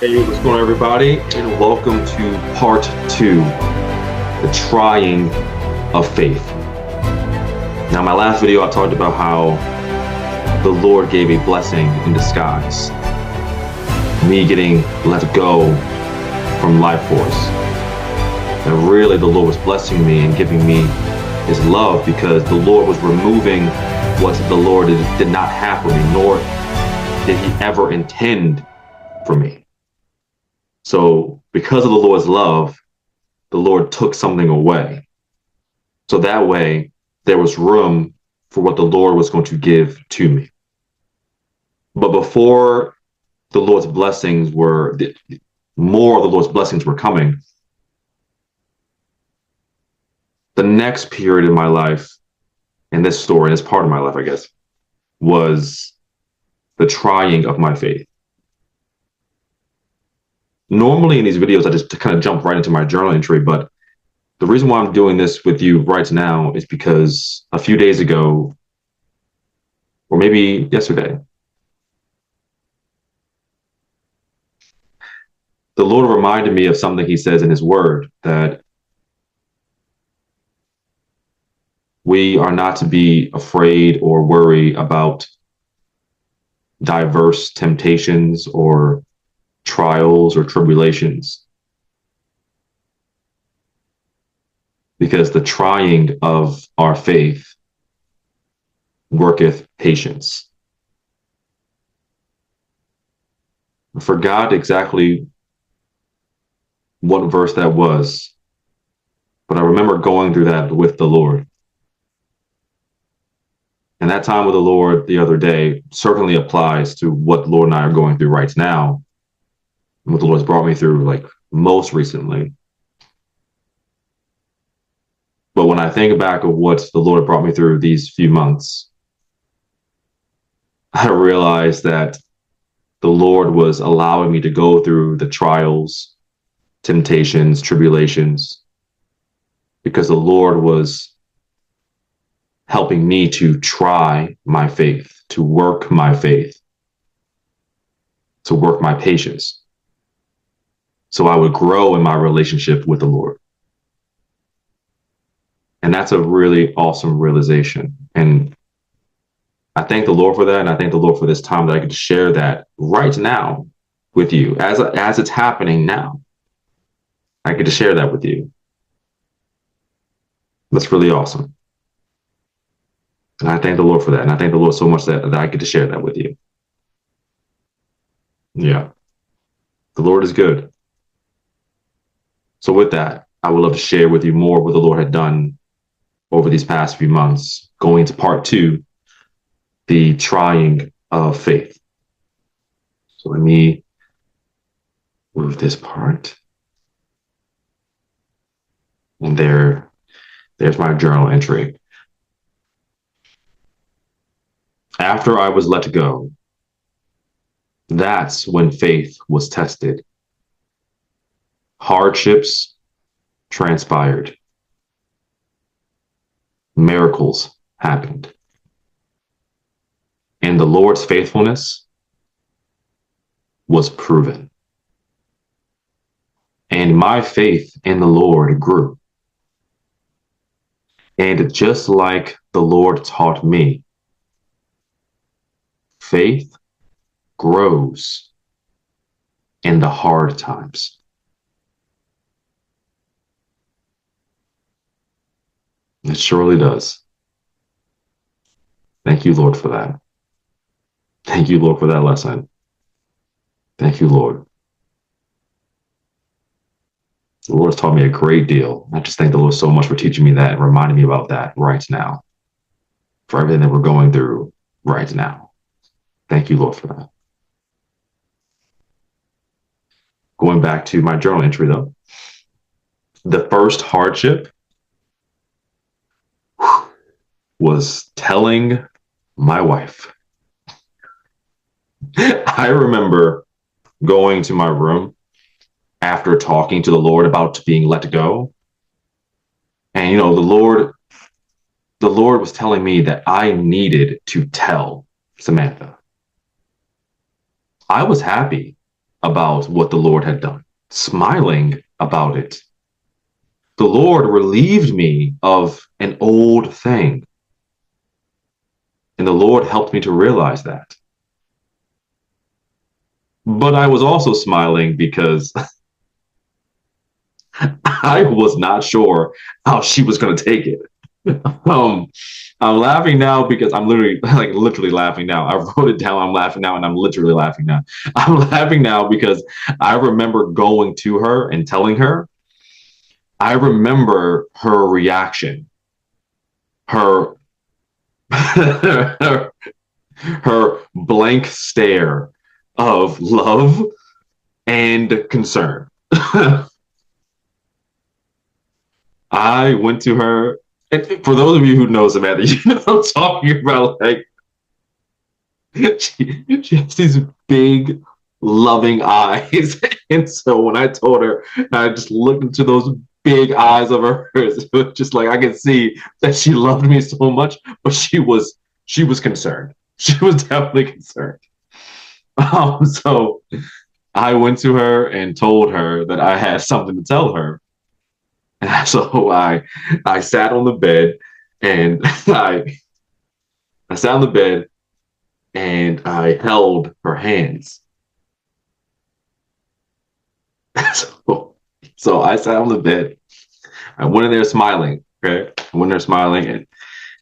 Hey, what's going on, everybody? And welcome to part two, the trying of faith. Now, my last video, I talked about how the Lord gave a blessing in disguise. Me getting let go from life force. And really, the Lord was blessing me and giving me his love because the Lord was removing what the Lord did not have for me, nor did he ever intend for me. So because of the Lord's love, the Lord took something away. So that way there was room for what the Lord was going to give to me. But before the Lord's blessings were, more of the Lord's blessings were coming, the next period in my life, in this story, this part of my life, I guess, was the trying of my faith. Normally in these videos, I just kind of jump right into my journal entry, but the reason why I'm doing this with you right now is because a few days ago, or maybe yesterday, the Lord reminded me of something he says in his word, that we are not to be afraid or worry about diverse temptations or trials or tribulations, because the trying of our faith worketh patience. I forgot exactly what verse that was, but I remember going through that with the Lord. And that time with the Lord the other day certainly applies to what the Lord and I are going through right now, and what the Lord's brought me through, like, most recently. But when I think back of what the Lord brought me through these few months, I realized that the Lord was allowing me to go through the trials, temptations, tribulations, because the Lord was helping me to try my faith, to work my faith, to work my patience, so I would grow in my relationship with the Lord. And that's a really awesome realization. And I thank the Lord for that. And I thank the Lord for this time that I get to share that right now with you as it's happening now. I get to share that with you. That's really awesome. And I thank the Lord for that. And I thank the Lord so much that I get to share that with you. Yeah. The Lord is good. So with that, I would love to share with you more what the Lord had done over these past few months, going into part two, the trying of faith. So let me move this part. And there's my journal entry. After I was let go, that's when faith was tested. Hardships transpired. Miracles happened. And the Lord's faithfulness was proven. And my faith in the Lord grew. And just like the Lord taught me, faith grows in the hard times. It surely does. Thank you, Lord, for that. Thank you, Lord, for that lesson. Thank you, Lord. The Lord has taught me a great deal. I just thank the Lord so much for teaching me that and reminding me about that right now, for everything that we're going through right now. Thank you, Lord, for that. Going back to my journal entry, though, the first hardship was telling my wife. I remember going to my room after talking to the Lord about being let go. And, the Lord was telling me that I needed to tell Samantha. I was happy about what the Lord had done, smiling about it. The Lord relieved me of an old thing. And the Lord helped me to realize that. But I was also smiling because I was not sure how she was going to take it. um, I'm laughing now because I'm literally laughing now. I wrote it down. I'm laughing now, and I'm literally laughing now. I'm laughing now because I remember going to her and telling her. I remember her reaction, her her blank stare of love and concern. I went to her, and for those of you who know Samantha, you know what I'm talking about. Like, she has these big, loving eyes. And so when I told her, I just looked into those big eyes of hers. It was just like I could see that she loved me so much, but she was concerned. She was definitely concerned. So I went to her and told her that I had something to tell her. And so I sat on the bed and I sat on the bed and I held her hands. So I sat on the bed. I went in there smiling. Okay. I went in there smiling and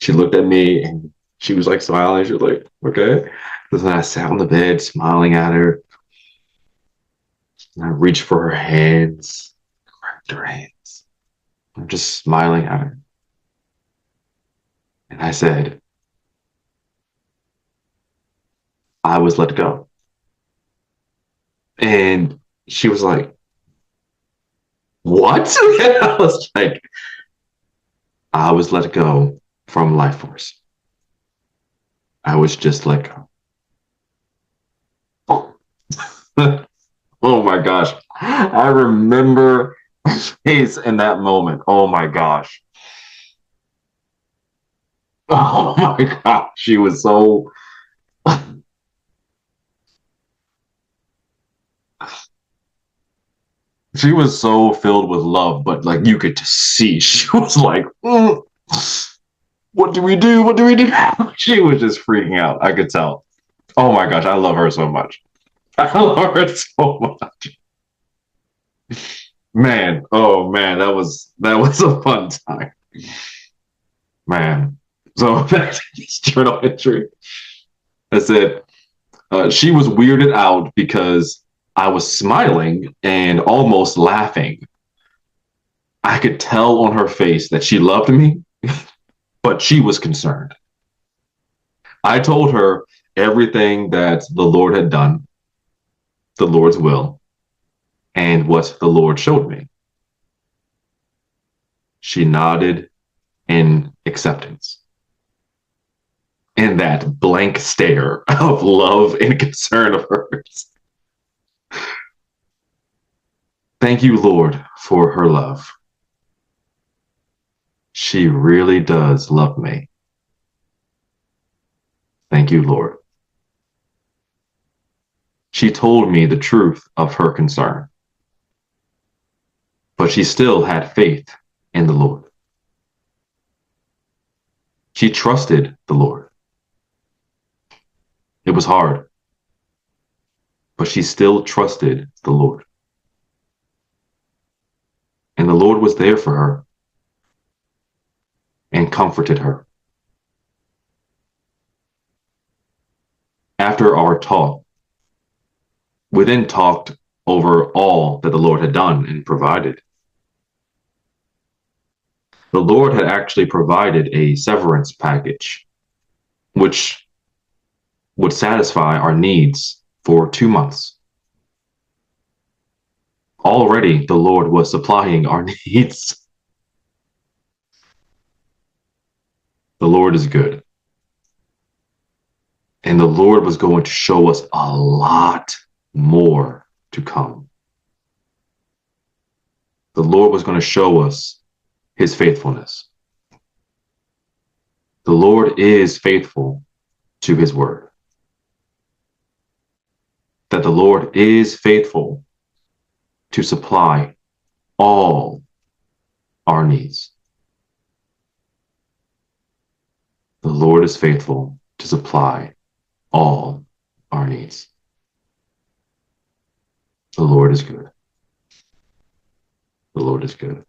she looked at me and she was like smiling. She was like, okay. So then I sat on the bed smiling at her. And I reached for her hands, grabbed her hands. I'm just smiling at her. And I said, I was let go. And she was like, what? And I was like, I was let go from life force. I was just let go. Oh my gosh. I remember her face in that moment. Oh my gosh. Oh my gosh. She was so she was so filled with love, but like you could just see she was like, what do we do? What do we do? She was just freaking out. I could tell. Oh my gosh, I love her so much. I love her so much. Man, oh man, that was a fun time. Man. So back to this journal entry. I said she was weirded out because I was smiling and almost laughing. I could tell on her face that she loved me, but she was concerned. I told her everything that the Lord had done, the Lord's will, and what the Lord showed me. She nodded in acceptance. And that blank stare of love and concern of hers. Thank you, Lord, for her love. She really does love me. Thank you, Lord. She told me the truth of her concern, but she still had faith in the Lord. She trusted the Lord. It was hard, but she still trusted the Lord. And the Lord was there for her and comforted her. After our talk, we then talked over all that the Lord had done and provided. The Lord had actually provided a severance package, which would satisfy our needs for 2 months. Already, the Lord was supplying our needs. The Lord is good. And the Lord was going to show us a lot more to come. The Lord was going to show us his faithfulness. The Lord is faithful to his word. that the Lord is faithful to supply all our needs. The Lord is faithful to supply all our needs. The Lord is good. The Lord is good.